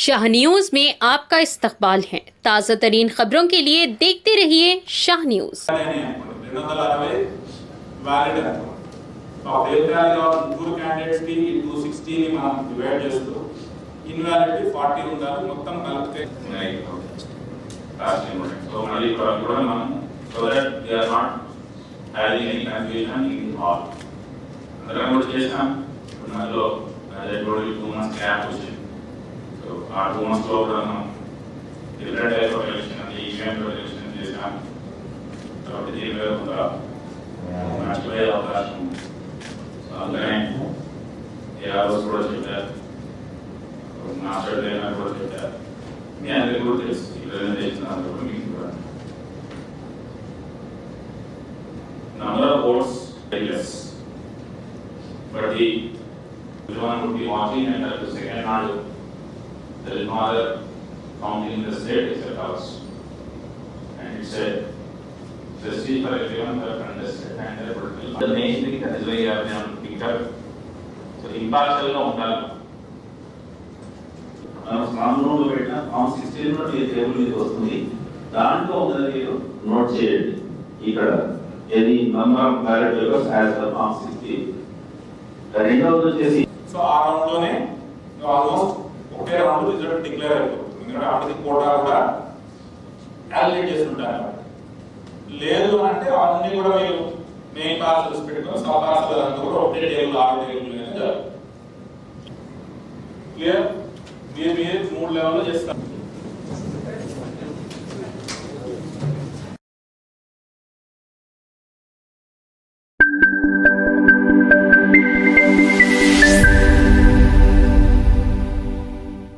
Shah news में आपका इस्तकबाल है। ताज़ा तरीन खबरों के लिए देखते रहिए शाह न्यूज। ఇన్వాలిడిటీ 40 ఉండాలి, మొత్తం కలిపితే ఉన్నాయి. సో మళ్ళీ కూడా మనం so that they are not having any confusion in all. అందరం కూడా చేసాం. మనలో అదే 2 months గ్యాప్ వచ్చింది. సో ఆ 2 months లో కూడా మనం డిఫరెంట్ టైప్ ఆఫ్ ఎలక్షన్ అంటే ఈవెంట్ ఎలక్షన్ చేసాం. కాబట్టి దీని మీద ఒక నష్టపోయే అవకాశం ఉంది. సో అందుకనే ఏఆర్ఓస్ కూడా చెప్పారు, మాస్టర్ ట్రైనర్ కూడా చెప్పారు, మీ అందరికీ కూడా తెలుసు. ఈ ప్రెజెంటేషన్ అందరూ కూడా మీకు కూడా number of votes very less, but the everyone would be watching, and at the second nadu there is no other counting in the state except us, and it's a justice for everyone who have contested and their political the main thing that is why you have been picked up. So impartial ga undali. సామాన్యంలో పెట్టిన form 16 లో ఈ table మీద వస్తుంది. దాంట్లో ఉన్నది మీరు note చేయండి. ఇక్కడ ఏది number of ballot papers as per form 16. రెండవది వచ్చేసి సో ఆ రౌండ్ లోనే ఆల్మోస్ట్ ఒకే రౌండ్ రిజల్ట్ డిక్లేర్ అయిపోతుంది. ఎందుకంటే అప్పటి కోటా కూడా క్యాలిక్యులేట్ చేస్తుంటారు. లేదు అంటే అవన్నీ కూడా మీరు మెయిన్ పార్సల్స్ పెట్టుకొని సబ్ పార్సల్ అంతా కూడా ఒకటే టేబుల్ ఆర్డర్